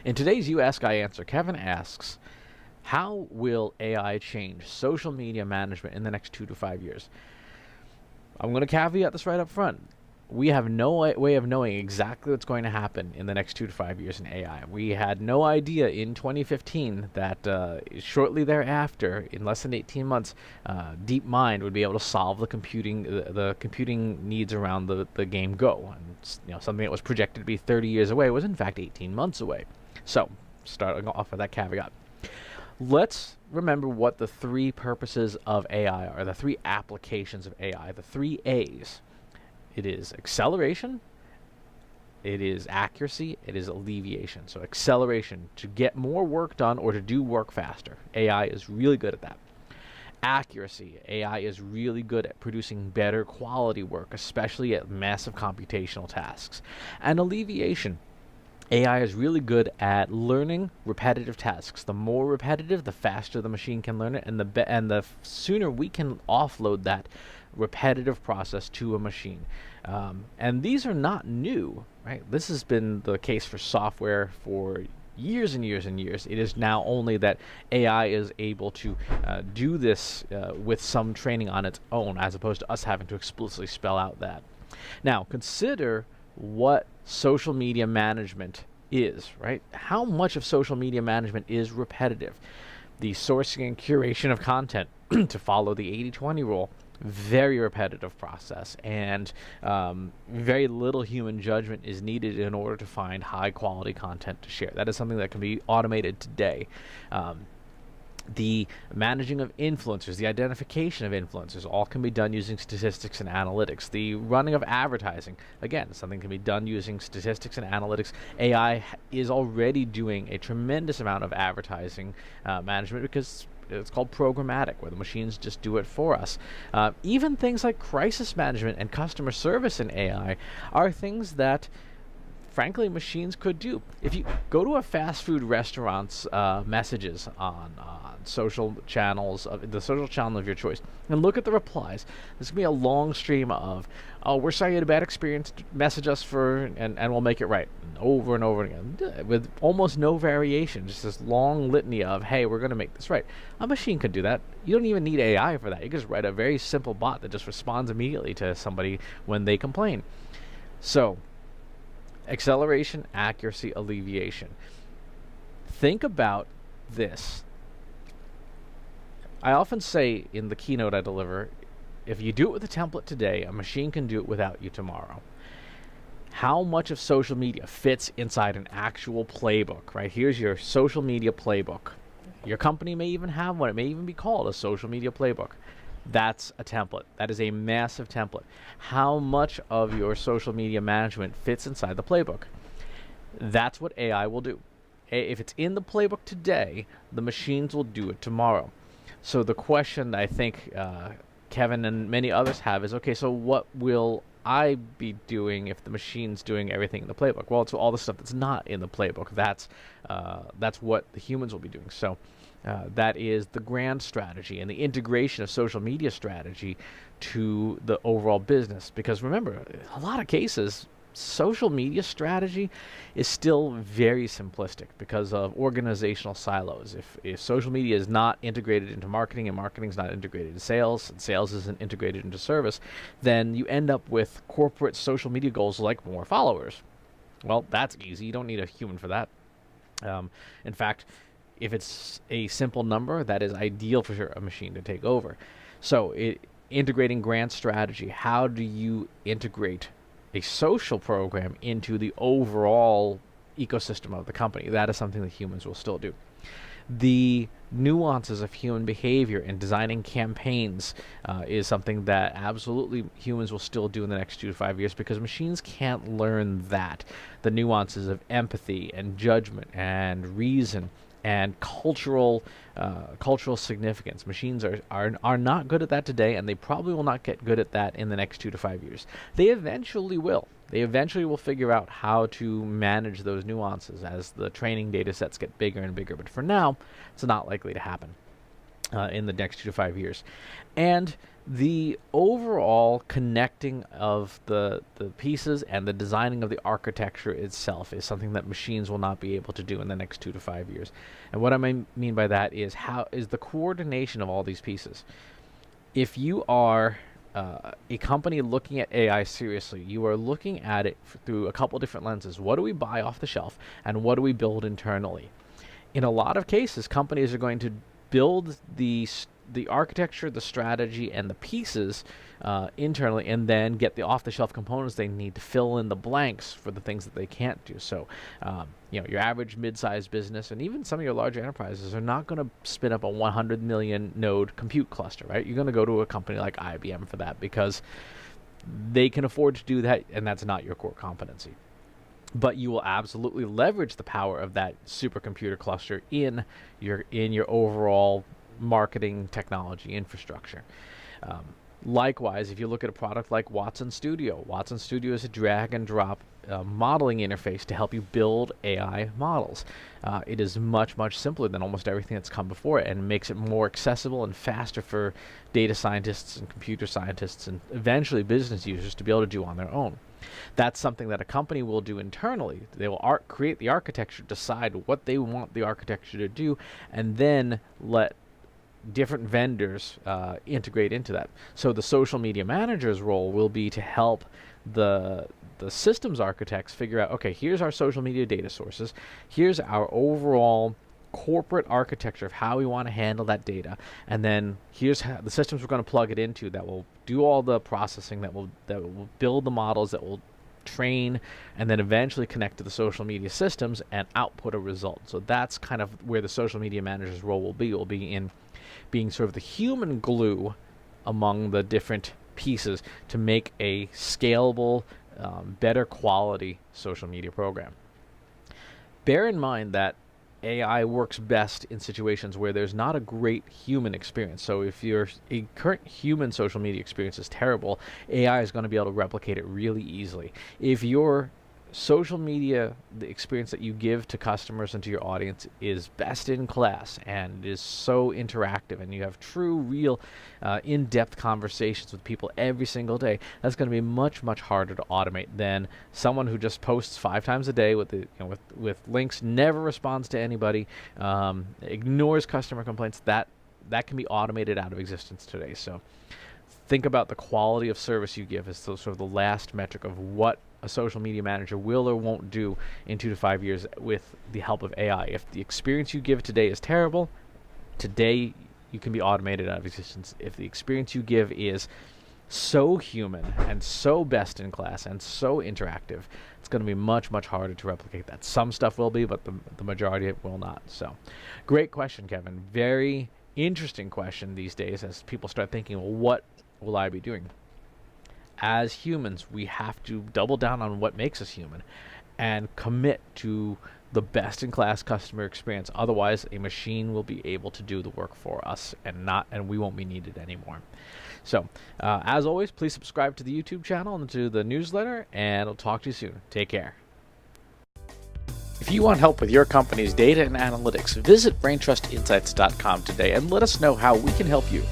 In today's You Ask, I Answer, Kevin asks, how will AI change social media management in the next 2 to 5 years? I'm going to caveat this right up front. We have no way of knowing exactly what's going to happen in the next 2 to 5 years in AI. We had no idea in 2015 that shortly thereafter, in less than 18 months, DeepMind would be able to solve the computing needs around the game Go. And something that was projected to be 30 years away was in fact 18 months away. So, starting off with that caveat. Let's remember what the three purposes of AI are, the three applications of AI, the three A's. It is acceleration, it is accuracy, it is alleviation. So acceleration, to get more work done or to do work faster. AI is really good at that. Accuracy, AI is really good at producing better quality work, especially at massive computational tasks. And alleviation, AI is really good at learning repetitive tasks. The more repetitive, the faster the machine can learn it, and the sooner we can offload that repetitive process to a machine. And these are not new, right? This has been the case for software for years and years and years. It is now only that AI is able to do this with some training on its own, as opposed to us having to explicitly spell out that. Now, consider what social media management is, right? How much of social media management is repetitive? The sourcing and curation of content, to follow the 80-20 rule, very repetitive process, and very little human judgment is needed in order to find high quality content to share. That is something that can be automated today. The managing of influencers, the identification of influencers, all can be done using statistics and analytics. The running of advertising, again, something can be done using statistics and analytics. AI is already doing a tremendous amount of advertising management because it's called programmatic, where the machines just do it for us. Even things like crisis management and customer service in AI are things that, frankly, machines could do. If you go to a fast food restaurant's messages on social channels, the social channel of your choice, and look at the replies, there's going to be a long stream of, oh, we're sorry you had a bad experience, message us and we'll make it right. And over and over again, with almost no variation, just this long litany of, hey, we're going to make this right. A machine could do that. You don't even need AI for that. You can just write a very simple bot that just responds immediately to somebody when they complain. So, acceleration, accuracy, alleviation. Think about this. I often say in the keynote I deliver, if you do it with a template today, a machine can do it without you tomorrow. How much of social media fits inside an actual playbook, right? Here's your social media playbook. Your company may even have one. It may even be called a social media playbook. That's a template. That is a massive template. How much of your social media management fits inside the playbook? That's what AI will do. If it's in the playbook today, the machines will do it tomorrow. So the question I think Kevin and many others have is, okay, so what will I be doing if the machine's doing everything in the playbook? Well, it's all the stuff that's not in the playbook. That's what the humans will be doing. So that is the grand strategy and the integration of social media strategy to the overall business. Because remember, a lot of cases, social media strategy is still very simplistic because of organizational silos. If social media is not integrated into marketing, and marketing is not integrated into sales, and sales isn't integrated into service, then you end up with corporate social media goals like more followers. Well, that's easy. You don't need a human for that. In fact, if it's a simple number, that is ideal for a machine to take over. So integrating grand strategy, how do you integrate a social program into the overall ecosystem of the company? That is something that humans will still do. The nuances of human behavior in designing campaigns is something that absolutely humans will still do in the next 2 to 5 years, because machines can't learn that. The nuances of empathy and judgment and reason and cultural significance. Machines are not good at that today, and they probably will not get good at that in the next 2 to 5 years. They eventually will. They eventually will figure out how to manage those nuances as the training data sets get bigger and bigger. But for now, it's not likely to happen in the next 2 to 5 years. And The overall connecting of the pieces and the designing of the architecture itself is something that machines will not be able to do in the next 2 to 5 years. And what I mean by that is how is the coordination of all these pieces. If you are a company looking at AI seriously, you are looking at it through a couple different lenses. What do we buy off the shelf, and what do we build internally? In a lot of cases, companies are going to build the architecture, the strategy, and the pieces internally, and then get the off-the-shelf components they need to fill in the blanks for the things that they can't do. So, your average mid-sized business and even some of your larger enterprises are not going to spin up a 100 million node compute cluster, right? You're going to go to a company like IBM for that because they can afford to do that, and that's not your core competency. But you will absolutely leverage the power of that supercomputer cluster in your overall marketing technology infrastructure. Likewise, if you look at a product like Watson Studio is a drag and drop modeling interface to help you build AI models. It is much, much simpler than almost everything that's come before it, and makes it more accessible and faster for data scientists and computer scientists and eventually business users to be able to do on their own. That's something that a company will do internally. They will create the architecture, decide what they want the architecture to do, and then let different vendors integrate into that. So the social media manager's role will be to help the systems architects figure out, okay, here's our social media data sources, here's our overall corporate architecture of how we want to handle that data, and then here's how the systems we're going to plug it into that will do all the processing, that will build the models, that will train, and then eventually connect to the social media systems and output a result. So that's kind of where the social media manager's role will be in being sort of the human glue among the different pieces to make a scalable, better quality social media program. Bear in mind that AI works best in situations where there's not a great human experience. So if your current human social media experience is terrible, AI is going to be able to replicate it really easily. If your social media, the experience that you give to customers and to your audience, is best in class and is so interactive, and you have true, real, in-depth conversations with people every single day, that's going to be much, much harder to automate than someone who just posts 5 times a day with with links, never responds to anybody, ignores customer complaints. That can be automated out of existence today. So think about the quality of service you give as sort of the last metric of what a social media manager will or won't do in 2 to 5 years with the help of AI. If the experience you give today is terrible, today you can be automated out of existence. If the experience you give is so human and so best in class and so interactive, it's going to be much, much harder to replicate that. Some stuff will be, but the majority it will not. So, great question, Kevin. Very interesting question these days as people start thinking, well, what will I be doing? As humans, we have to double down on what makes us human and commit to the best-in-class customer experience. Otherwise, a machine will be able to do the work for us, and we won't be needed anymore. So, as always, please subscribe to the YouTube channel and to the newsletter, and I'll talk to you soon. Take care. If you want help with your company's data and analytics, visit braintrustinsights.com today and let us know how we can help you.